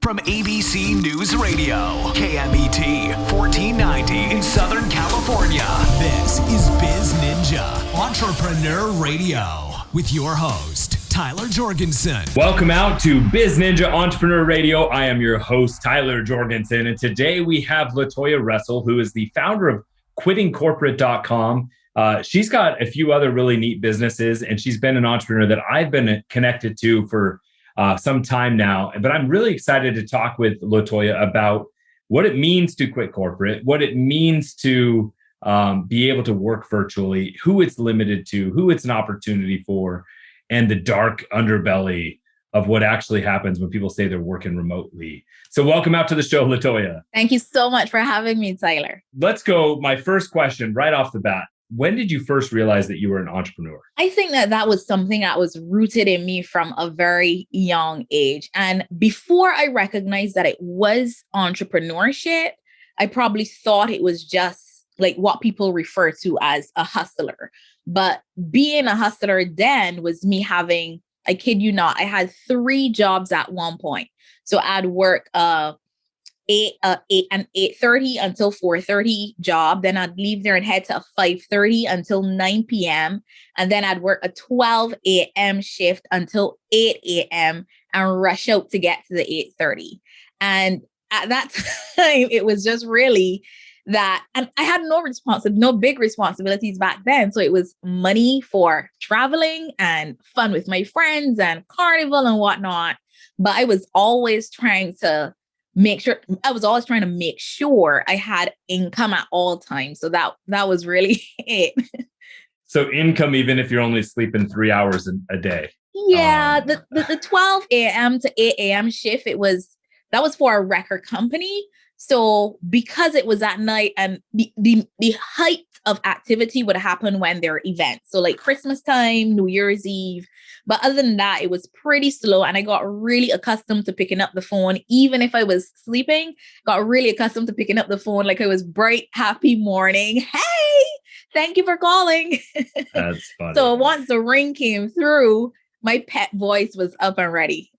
from ABC News Radio, KMET 1490 in Southern California. This is BizNinja Entrepreneur Radio with your host, Tyler Jorgensen. Welcome out to BizNinja Entrepreneur Radio. I am your host, Tyler Jorgensen, and today we have LaToya Russell, who is the founder of quittingcorporate.com. She's got a few other really neat businesses, and she's been an entrepreneur that I've been connected to for some time now. But I'm really excited to talk with LaToya about what it means to quit corporate, what it means to be able to work virtually, who it's limited to, who it's an opportunity for, and the dark underbelly of what actually happens when people say they're working remotely. So welcome out to the show, LaToya. Thank you so much for having me, Tyler. Let's go. My first question right off the bat. When did you first realize that you were an entrepreneur? I think that was something that was rooted in me from a very young age. And before I recognized that it was entrepreneurship, I probably thought it was just like what people refer to as a hustler. But being a hustler then was me having, I kid you not, I had 3 jobs at one point. So I'd work an 8:30 until 4:30 job. Then I'd leave there and head to a 5:30 until 9 p.m. And then I'd work a 12 a.m. shift until 8 a.m. and rush out to get to the 8:30. And at that time, it was just really that. And I had no big responsibilities back then. So it was money for traveling and fun with my friends and carnival and whatnot. But I was always trying to make sure I had income at all times. So that was really it. So income, even if you're only sleeping 3 hours a day. Yeah. The 12 a.m. to 8 a.m. shift, that was for a record company. So because it was at night and the height of activity would happen when there are events. So like Christmas time, New Year's Eve. But other than that, it was pretty slow. And I got really accustomed to picking up the phone. Even if I was sleeping, got really accustomed to picking up the phone. Like it was bright, happy morning. Hey, thank you for calling. That's funny. So once the ring came through, my pet voice was up and ready.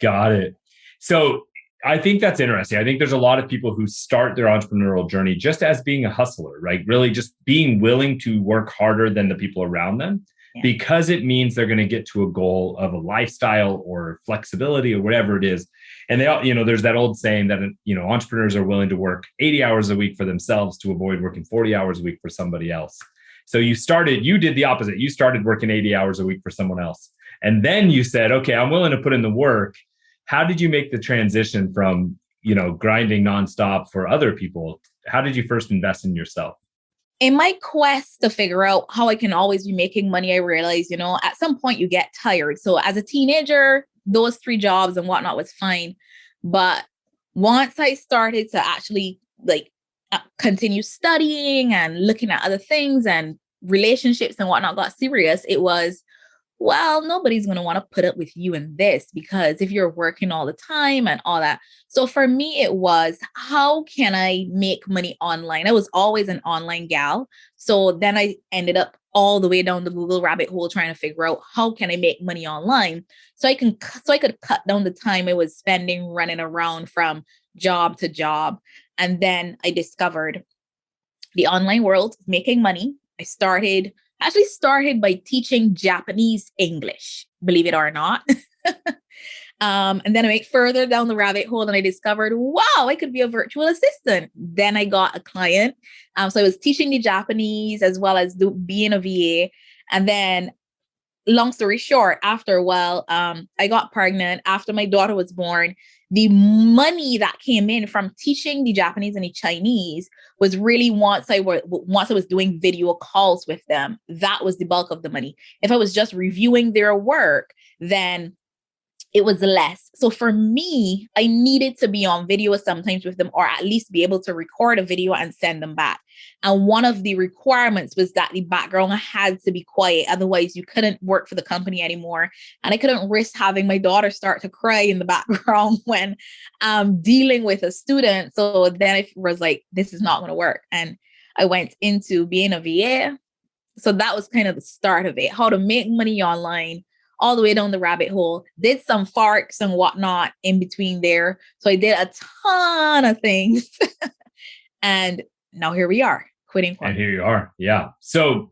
Got it. So I think that's interesting. I think there's a lot of people who start their entrepreneurial journey just as being a hustler, right? Really just being willing to work harder than the people around them because it means they're going to get to a goal of a lifestyle or flexibility or whatever it is. And they all, there's that old saying that, entrepreneurs are willing to work 80 hours a week for themselves to avoid working 40 hours a week for somebody else. So you did the opposite. You started working 80 hours a week for someone else. And then you said, okay, I'm willing to put in the work. How did you make the transition from, grinding nonstop for other people? How did you first invest in yourself? In my quest to figure out how I can always be making money, I realized, at some point you get tired. So as a teenager, those 3 jobs and whatnot was fine. But once I started to actually continue studying and looking at other things and relationships and whatnot got serious, it was, well, nobody's going to want to put up with you in this because if you're working all the time and all that. So for me, it was, how can I make money online? I was always an online gal. So then I ended up all the way down the Google rabbit hole trying to figure out how can I make money online? So I could cut down the time I was spending running around from job to job. And then I discovered the online world, making money. I actually started by teaching Japanese English, believe it or not. And then I went further down the rabbit hole and I discovered, wow, I could be a virtual assistant. Then I got a client. So I was teaching the Japanese as well as being a VA. And then long story short, after a while, I got pregnant. After my daughter was born, the money that came in from teaching the Japanese and the Chinese was really once I was doing video calls with them, that was the bulk of the money. If I was just reviewing their work, then it was less. So for me, I needed to be on video sometimes with them, or at least be able to record a video and send them back. And one of the requirements was that the background had to be quiet. Otherwise, you couldn't work for the company anymore. And I couldn't risk having my daughter start to cry in the background when I'm dealing with a student. So then it was like, this is not going to work. And I went into being a VA. So that was kind of the start of it, how to make money online, all the way down the rabbit hole, did some farks and whatnot in between there. So I did a ton of things. And now here we are, quitting corporate. And here you are. Yeah. So,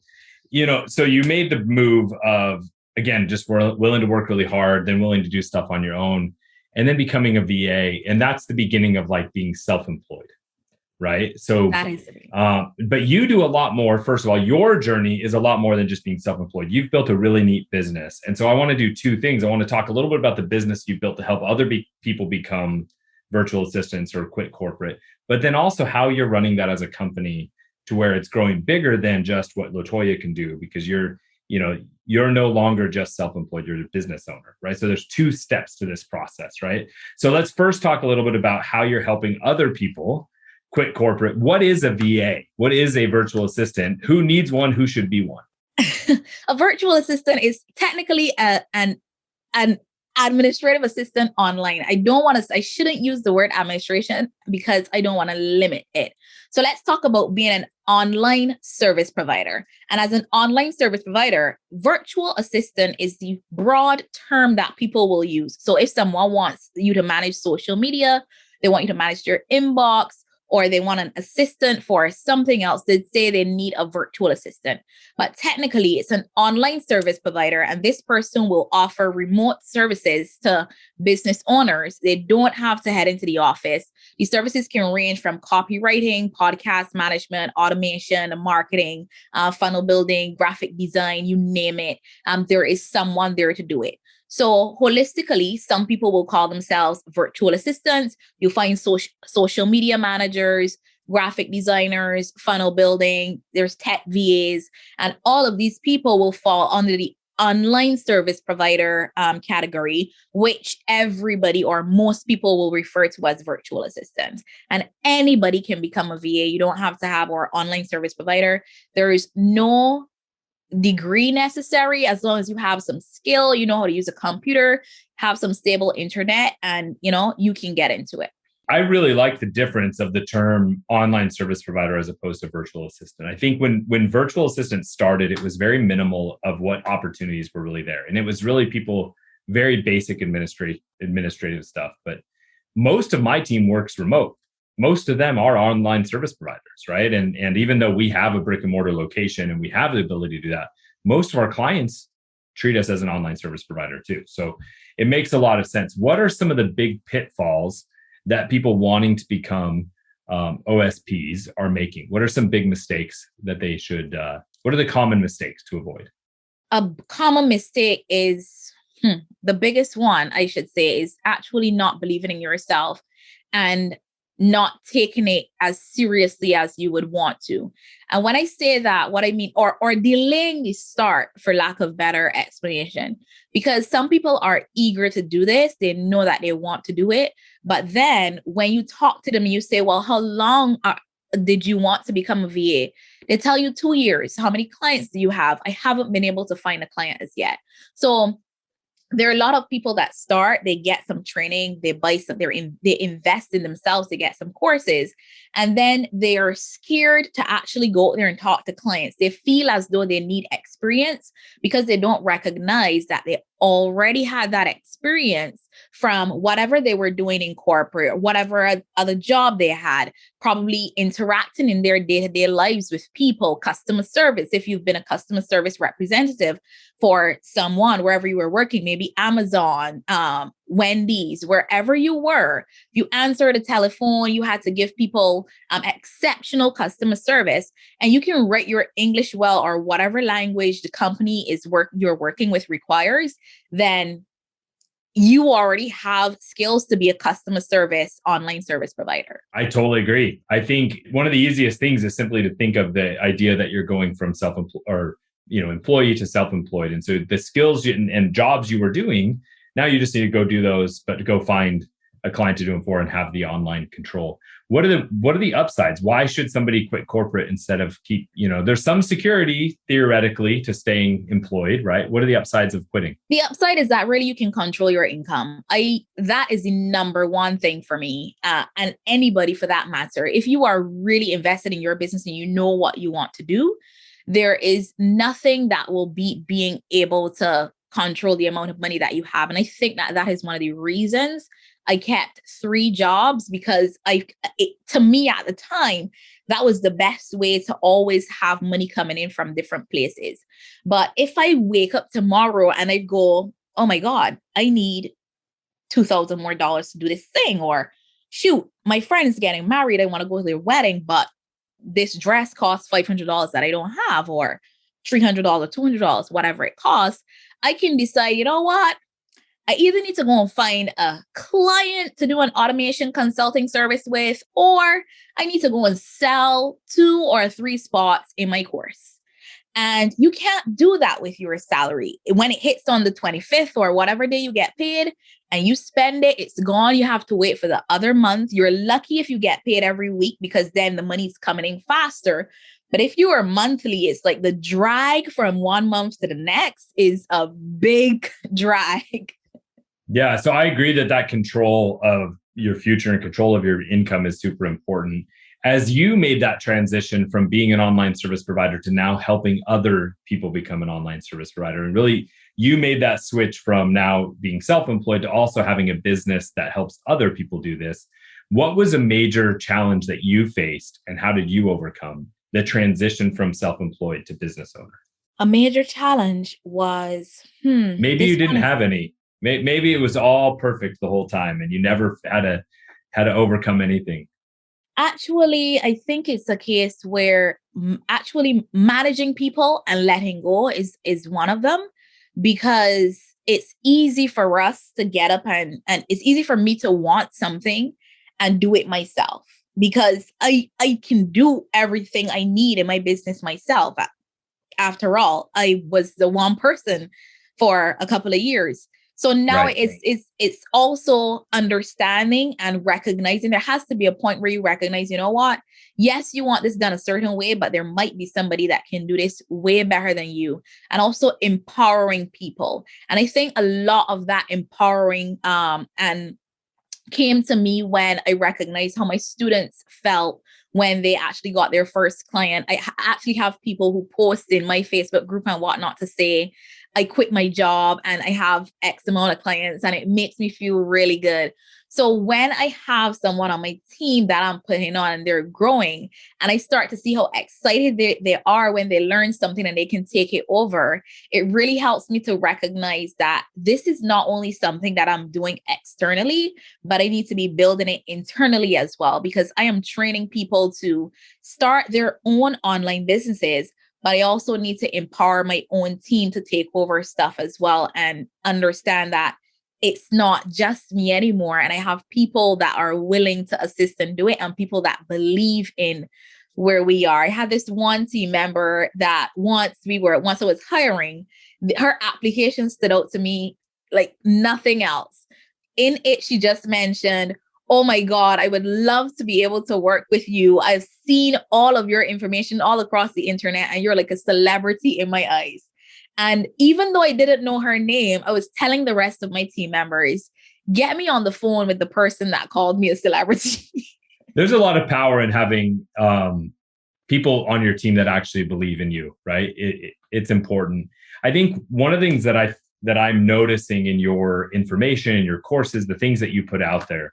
so you made the move of, again, just willing to work really hard, then willing to do stuff on your own, and then becoming a VA. And that's the beginning of like being self-employed, right? So, that is but you do a lot more. First of all, your journey is a lot more than just being self-employed. You've built a really neat business. And so I want to do two things. I want to talk a little bit about the business you've built to help other people become virtual assistants or quit corporate, but then also how you're running that as a company to where it's growing bigger than just what LaToya can do, because you're no longer just self-employed, you're a business owner, right? So there's two steps to this process, right? So let's first talk a little bit about how you're helping other people quit corporate. What is a VA? What is a virtual assistant? Who needs one? Who should be one? A virtual assistant is technically an administrative assistant online. I shouldn't use the word administration because I don't want to limit it. So let's talk about being an online service provider. And as an online service provider, virtual assistant is the broad term that people will use. So if someone wants you to manage social media, they want you to manage your inbox, or they want an assistant for something else, they'd say they need a virtual assistant. But technically, it's an online service provider, and this person will offer remote services to business owners. They don't have to head into the office. These services can range from copywriting, podcast management, automation, marketing, funnel building, graphic design, you name it. There is someone there to do it. So holistically, some people will call themselves virtual assistants. You'll find social media managers, graphic designers, funnel building, there's tech VAs, and all of these people will fall under the online service provider category, which everybody or most people will refer to as virtual assistants. And anybody can become a VA. You don't have to have our online service provider. There is no degree necessary as long as you have some skill, you know how to use a computer, have some stable internet, and you can get into it. I really like the difference of the term online service provider as opposed to virtual assistant. I think when virtual assistant started, it was very minimal of what opportunities were really there. And it was really people, very basic administrative stuff. But most of my team works remote. Most of them are online service providers, right? And even though we have a brick and mortar location and we have the ability to do that, most of our clients treat us as an online service provider too. So it makes a lot of sense. What are some of the big pitfalls that people wanting to become OSPs are making? What are some big mistakes that they should, what are the common mistakes to avoid? A common mistake is, the biggest one I should say, is actually not believing in yourself and not taking it as seriously as you would want to. And when I say that, what I mean, or delaying the start, for lack of better explanation, because some people are eager to do this. They know that they want to do it. But then when you talk to them, you say, well, how long did you want to become a VA? They tell you 2 years. How many clients do you have? I haven't been able to find a client as yet. So there are a lot of people that start, they get some training, they buy some, they invest in themselves, they get some courses, and then they are scared to actually go out there and talk to clients. They feel as though they need experience because they don't recognize that they already had that experience from whatever they were doing in corporate or whatever other job they had, probably interacting in their day-to-day lives with people, customer service. If you've been a customer service representative for someone, wherever you were working, maybe Amazon, Wendy's, wherever you were, you answered a telephone, you had to give people exceptional customer service, and you can write your English well or whatever language the company you're working with requires, then you already have skills to be a customer service online service provider. I totally agree. I think one of the easiest things is simply to think of the idea that you're going from employee to self-employed. And so the skills and jobs you were doing, now you just need to go do those, but to go find a client to do them for and have the online control. What are the upsides? Why should somebody quit corporate instead of there's some security theoretically to staying employed, right? What are the upsides of quitting? The upside is that really you can control your income. That is the number one thing for me, and anybody for that matter. If you are really invested in your business and you know what you want to do, there is nothing that will beat being able to control the amount of money that you have. And I think that that is one of the reasons I kept 3 jobs, because to me at the time, that was the best way to always have money coming in from different places. But if I wake up tomorrow and I go, oh my God, I need $2,000 more to do this thing, or shoot, my friend's getting married, I want to go to their wedding, but this dress costs $500 that I don't have, or $300, $200, whatever it costs, I can decide, you know what? I either need to go and find a client to do an automation consulting service with, or I need to go and sell 2 or 3 spots in my course. And you can't do that with your salary. When it hits on the 25th or whatever day you get paid and you spend it, it's gone. You have to wait for the other month. You're lucky if you get paid every week, because then the money's coming in faster. But if you are monthly, it's like the drag from one month to the next is a big drag. Yeah. So I agree that control of your future and control of your income is super important. As you made that transition from being an online service provider to now helping other people become an online service provider, and really you made that switch from now being self-employed to also having a business that helps other people do this. What was a major challenge that you faced, and how did you overcome the transition from self-employed to business owner? A major challenge was, maybe you didn't have any. Maybe it was all perfect the whole time and you never had to overcome anything. Actually, I think it's a case where actually managing people and letting go is one of them, because it's easy for us to get up and it's easy for me to want something and do it myself, because I can do everything I need in my business myself. After all, I was the one person for a couple of years. So now Right. it's also understanding and recognizing. There has to be a point where you recognize, you know what? Yes, you want this done a certain way, but there might be somebody that can do this way better than you. And also empowering people. And I think a lot of that empowering and came to me when I recognized how my students felt when they actually got their first client. I actually have people who post in my Facebook group and whatnot to say, I quit my job and I have X amount of clients, and it makes me feel really good. So when I have someone on my team that I'm putting on and they're growing, and I start to see how excited they are when they learn something and they can take it over, it really helps me to recognize that this is not only something that I'm doing externally, but I need to be building it internally as well, because I am training people to start their own online businesses. But I also need to empower my own team to take over stuff as well and understand that it's not just me anymore. And I have people that are willing to assist and do it, and people that believe in where we are. I had this one team member that once I was hiring, her application stood out to me like nothing else. In it, she just mentioned, oh my God, I would love to be able to work with you. I've seen all of your information all across the internet, and you're like a celebrity in my eyes. And even though I didn't know her name, I was telling the rest of my team members, get me on the phone with the person that called me a celebrity. There's a lot of power in having people on your team that actually believe in you, right? It's important. I think one of the things that I'm noticing in your information, in your courses, the things that you put out there,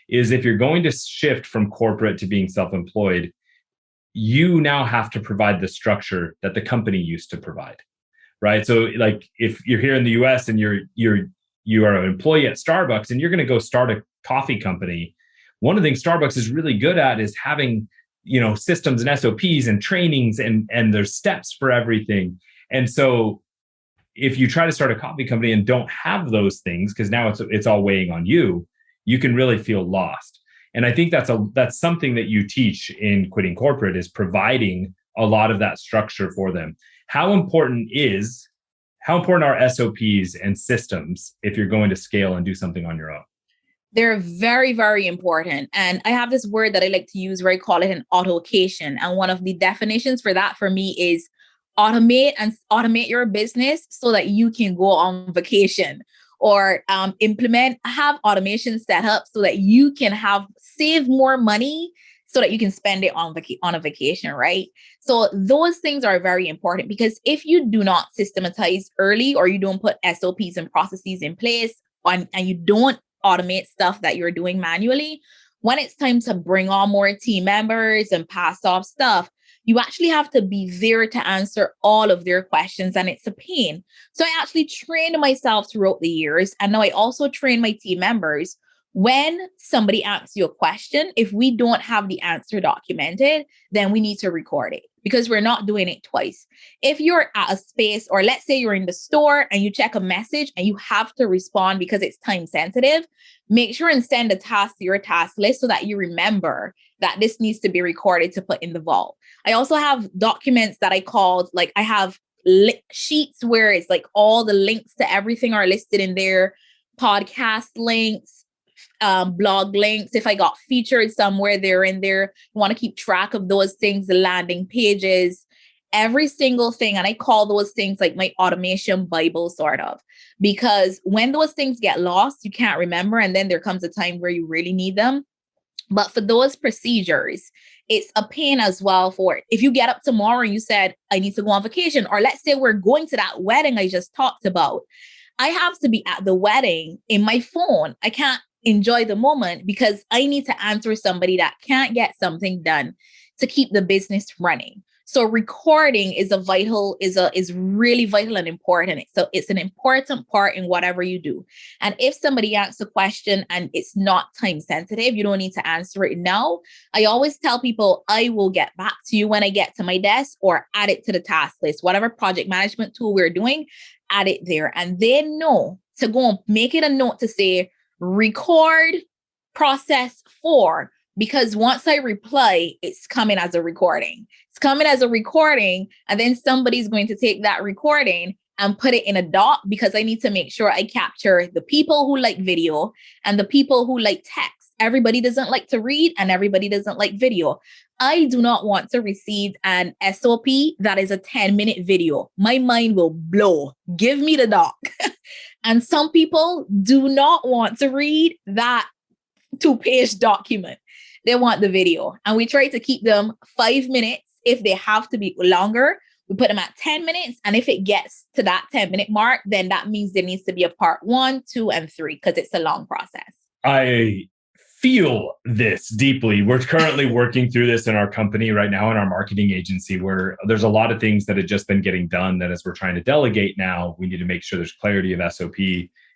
is if you're going to shift from corporate to being self-employed, you now have to provide the structure that the company used to provide, right? So like if you're here in the US and you are an employee at Starbucks and you're going to go start a coffee company, one of the things Starbucks is really good at is having, systems and SOPs and trainings and there's steps for everything. And so if you try to start a coffee company and don't have those things, because now it's all weighing on you, you can really feel lost. And I think that's something that you teach in Quitting Corporate, is providing a lot of that structure for them. How important are SOPs and systems if you're going to scale and do something on your own? They're very, very important. And I have this word that I like to use where I call it an autocation. And one of the definitions for that for me is automate your business so that you can go on vacation, or have automation set up so that you can save more money, so that you can spend it on a vacation, right? So those things are very important, because if you do not systematize early, or you don't put SOPs and processes in place, and you don't automate stuff that you're doing manually, when it's time to bring on more team members and pass off stuff, you actually have to be there to answer all of their questions, and it's a pain. So I actually trained myself throughout the years, and now I also train my team members. When somebody asks you a question, if we don't have the answer documented, then we need to record it, because we're not doing it twice. If you're at a space, or let's say you're in the store and you check a message and you have to respond because it's time sensitive, make sure and send a task to your task list so that you remember that this needs to be recorded to put in the vault. I also have documents that I called, like I have sheets where it's like all the links to everything are listed in there, podcast links, blog links. If I got featured somewhere, they're in there. You want to keep track of those things, the landing pages, every single thing. And I call those things like my automation Bible, sort of, because when those things get lost, you can't remember. And then there comes a time where you really need them. But for those procedures, it's a pain as well. For if you get up tomorrow and you said, I need to go on vacation, or let's say we're going to that wedding I just talked about, I have to be at the wedding in my phone. I can't enjoy the moment because I need to answer somebody that can't get something done to keep the business running. So recording is really vital and important. So it's an important part in whatever you do. And if somebody asks a question and it's not time sensitive, you don't need to answer it now. I always tell people I will get back to you when I get to my desk, or add it to the task list, whatever project management tool we're doing, add it there. And they know to go and make it a note to say, record process 4, because once I reply, it's coming as a recording. It's coming as a recording, and then somebody's going to take that recording and put it in a doc, because I need to make sure I capture the people who like video and the people who like text. Everybody doesn't like to read, and everybody doesn't like video. I do not want to receive an SOP that is a 10-minute video. My mind will blow. Give me the doc. And some people do not want to read that 2-page document. They want the video. And we try to keep them 5 minutes. If they have to be longer, we put them at 10 minutes. And if it gets to that 10-minute mark, then that means there needs to be a part 1, 2, and 3, because it's a long process. I feel this deeply. We're currently working through this in our company right now, in our marketing agency, where there's a lot of things that have just been getting done that as we're trying to delegate now, we need to make sure there's clarity of SOP.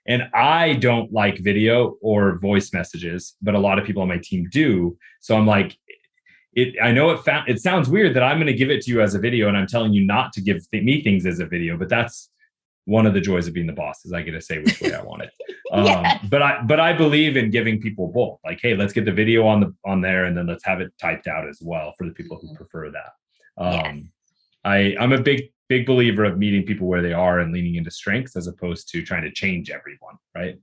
And I don't like video or voice messages, but a lot of people on my team do. So I'm like, I know it sounds weird that I'm going to give it to you as a video, and I'm telling you not to give me things as a video, but that's one of the joys of being the boss, is I get to say which way I want it. Yes. But I believe in giving people both. Like, hey, let's get the video on there, and then let's have it typed out as well for the people who prefer that. Yes. I'm a big believer of meeting people where they are and leaning into strengths, as opposed to trying to change everyone, right?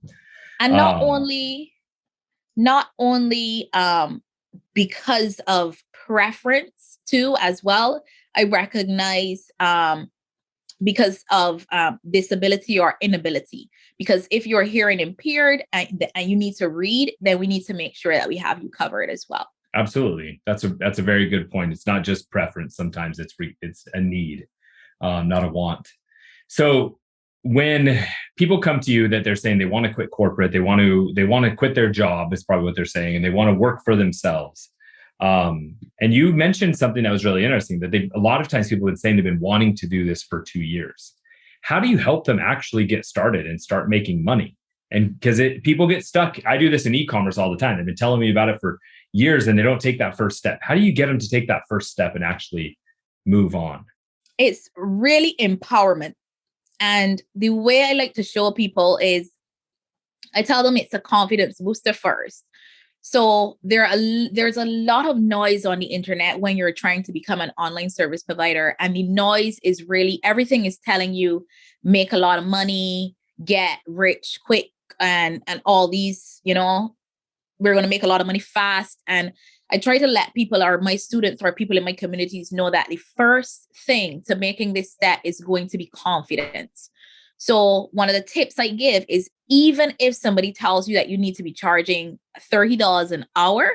And not only because of preference too, as well. I recognize because of disability or inability. Because if you're hearing impaired and you need to read, then we need to make sure that we have you covered as well. Absolutely. That's a very good point. It's not just preference. Sometimes it's a need, not a want. So when people come to you that they're saying they want to quit corporate, they want to quit their job, is probably what they're saying, and they want to work for themselves. And you mentioned something that was really interesting, that a lot of times people have been saying they've been wanting to do this for 2 years. How do you help them actually get started and start making money? And because people get stuck. I do this in e-commerce all the time. They've been telling me about it for years and they don't take that first step. How do you get them to take that first step and actually move on? It's really empowerment. And the way I like to show people is I tell them it's a confidence booster first. So there's a lot of noise on the internet when you're trying to become an online service provider. And the noise is really, everything is telling you, make a lot of money, get rich quick, and all these, we're going to make a lot of money fast. And I try to let people, or my students or people in my communities, know that the first thing to making this step is going to be confidence. So one of the tips I give is, even if somebody tells you that you need to be charging $30 an hour,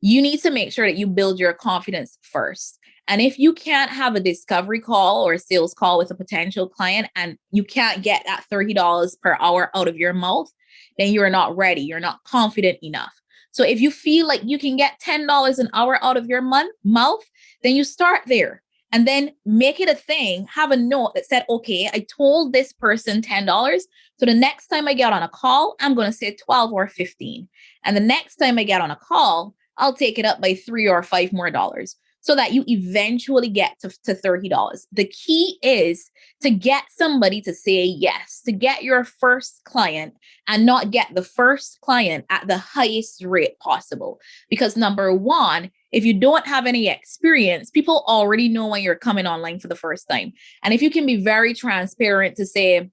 you need to make sure that you build your confidence first. And if you can't have a discovery call or a sales call with a potential client and you can't get that $30 per hour out of your mouth, then you're not ready. You're not confident enough. So if you feel like you can get $10 an hour out of your mouth, then you start there and then make it a thing. Have a note that said, okay, I told this person $10. So the next time I get on a call, I'm going to say 12 or 15. And the next time I get on a call, I'll take it up by $3 or $5 more so that you eventually get to $30. The key is to get somebody to say yes, to get your first client and not get the first client at the highest rate possible. Because number one, if you don't have any experience, people already know when you're coming online for the first time. And if you can be very transparent to say,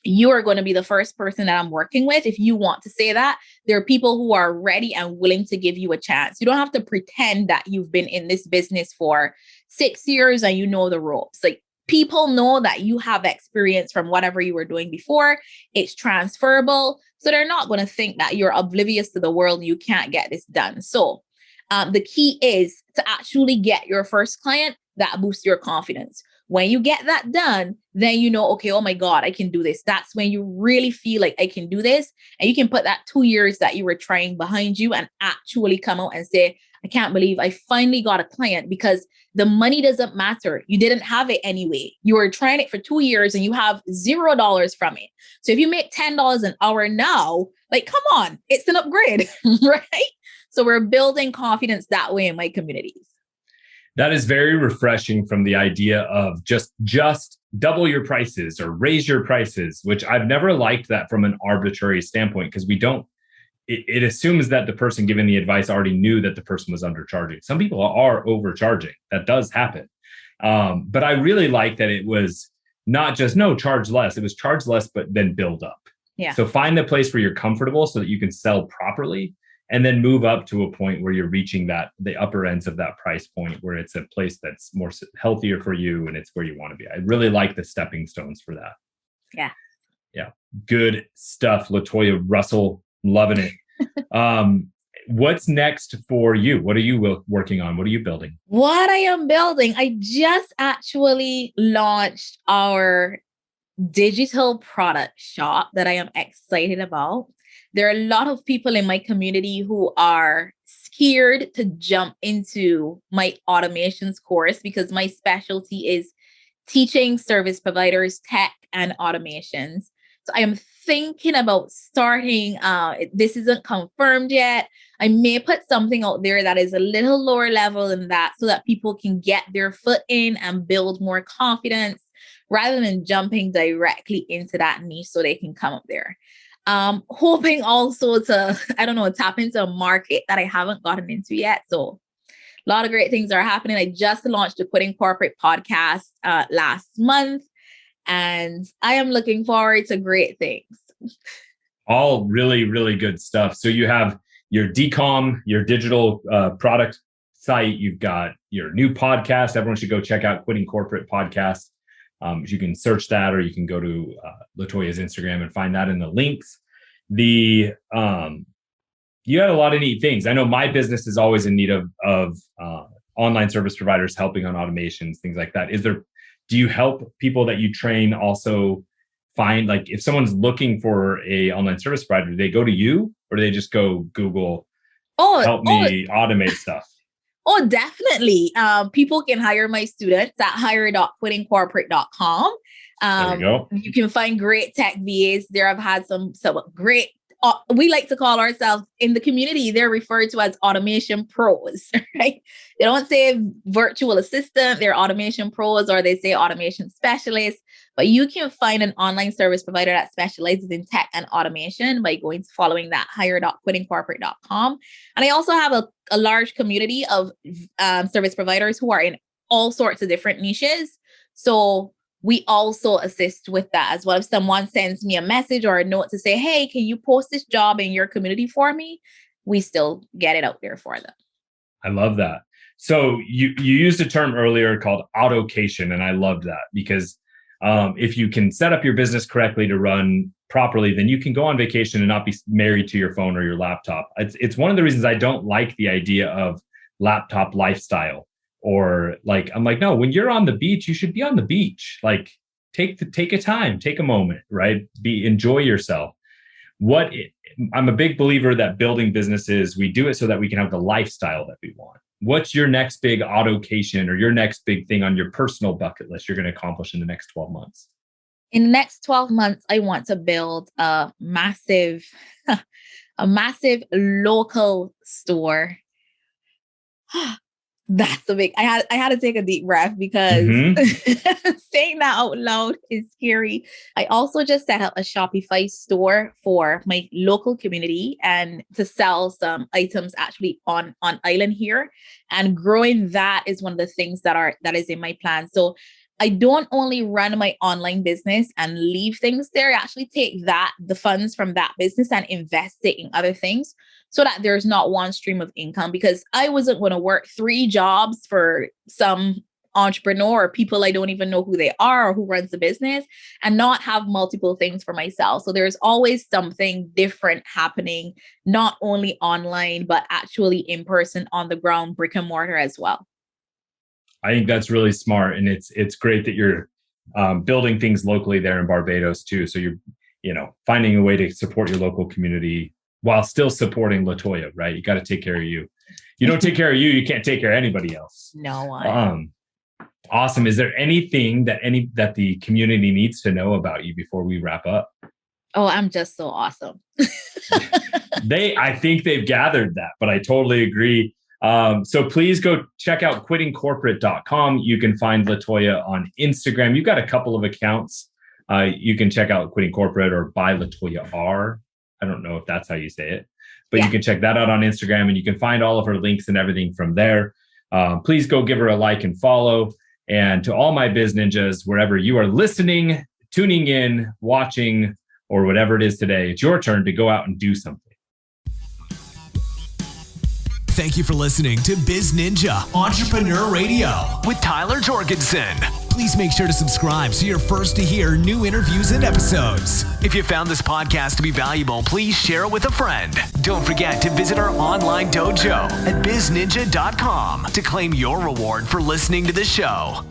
you are going to be the first person that I'm working with. If you want to say that, there are people who are ready and willing to give you a chance. You don't have to pretend that you've been in this business for 6 years and you know the ropes. Like, people know that you have experience from whatever you were doing before. It's transferable. So they're not going to think that you're oblivious to the world and you can't get this done. So the key is to actually get your first client. That boosts your confidence. When you get that done, then you know, okay, oh my God, I can do this. That's when you really feel like I can do this. And you can put that 2 years that you were trying behind you and actually come out and say, I can't believe I finally got a client, because the money doesn't matter. You didn't have it anyway. You were trying it for 2 years and you have $0 from it. So if you make $10 an hour now, like, come on, it's an upgrade, right? So we're building confidence that way in my communities. That is very refreshing from the idea of just double your prices or raise your prices, which I've never liked that from an arbitrary standpoint, because it assumes that the person giving the advice already knew that the person was undercharging. Some people are overcharging. That does happen. But I really like that it was not just, no, charge less. It was charge less, but then build up. Yeah. So find the place where you're comfortable so that you can sell properly, and then move up to a point where you're reaching the upper ends of that price point, where it's a place that's more healthier for you and it's where you want to be. I really like the stepping stones for that. Yeah. Yeah. Good stuff, LaToya Russell. Loving it. What's next for you? What are you working on? What are you building? What I am building, I just actually launched our digital product shop that I am excited about. There are a lot of people in my community who are scared to jump into my automations course, because my specialty is teaching service providers tech and automations. So I am thinking about starting, this isn't confirmed yet. I may put something out there that is a little lower level than that, so that people can get their foot in and build more confidence rather than jumping directly into that niche so they can come up there. Hoping also to, tap into a market that I haven't gotten into yet. So a lot of great things are happening. I just launched the Quitting Corporate podcast last month, and I am looking forward to great things. All really, really good stuff. So you have your DCOM, your digital product site. You've got your new podcast. Everyone should go check out Quitting Corporate podcast. You can search that, or you can go to LaToya's Instagram and find that in the links. You had a lot of neat things. I know my business is always in need of online service providers helping on automations, things like that. Do you help people that you train also find, like, if someone's looking for a online service provider, do they go to you, or do they just go Google, help me automate stuff? Oh, definitely. People can hire my students at hire.quittingcorporate.com. There we go. You can find great tech VAs there. I've had some great, we like to call ourselves in the community, they're referred to as automation pros, right? They don't say virtual assistant, they're automation pros, or they say automation specialists. But you can find an online service provider that specializes in tech and automation by following that hire.quittingcorporate.com. And I also have a large community of service providers who are in all sorts of different niches. So we also assist with that as well. If someone sends me a message or a note to say, hey, can you post this job in your community for me? We still get it out there for them. I love that. So you used a term earlier called autocation, and I loved that, because If you can set up your business correctly to run properly, then you can go on vacation and not be married to your phone or your laptop. It's one of the reasons I don't like the idea of laptop lifestyle, or like, I'm like, no, when you're on the beach, you should be on the beach. Like take a time, take a moment, right? Enjoy yourself. I'm a big believer that building businesses, we do it so that we can have the lifestyle that we want. What's your next big autocation or your next big thing on your personal bucket list you're going to accomplish in the next 12 months? In the next 12 months, I want to build a massive local store. That's the big, I had to take a deep breath because saying that out loud is scary. I also just set up a Shopify store for my local community and to sell some items actually on island here, and growing that is one of the things that is in my plan. So I don't only run my online business and leave things there. I actually take the funds from that business and invest it in other things so that there's not one stream of income, because I wasn't going to work 3 jobs for some entrepreneur or people I don't even know who they are or who runs the business and not have multiple things for myself. So there's always something different happening, not only online, but actually in person, on the ground, brick and mortar as well. I think that's really smart. And it's great that you're building things locally there in Barbados too. So you're, finding a way to support your local community while still supporting LaToya, right? You got to take care of you. You don't take care of you, you can't take care of anybody else. No one. Awesome. Is there anything that the community needs to know about you before we wrap up? Oh, I'm just so awesome. I think they've gathered that, but I totally agree. So please go check out quittingcorporate.com. You can find LaToya on Instagram. You've got a couple of accounts. You can check out Quitting Corporate or by LaToya R. I don't know if that's how you say it, but You can check that out on Instagram, and you can find all of her links and everything from there. Please go give her a like and follow. And to all my Biz Ninjas, wherever you are listening, tuning in, watching, or whatever it is today, it's your turn to go out and do something. Thank you for listening to BizNinja Entrepreneur Radio with Tyler Jorgensen. Please make sure to subscribe so you're first to hear new interviews and episodes. If you found this podcast to be valuable, please share it with a friend. Don't forget to visit our online dojo at bizninja.com to claim your reward for listening to the show.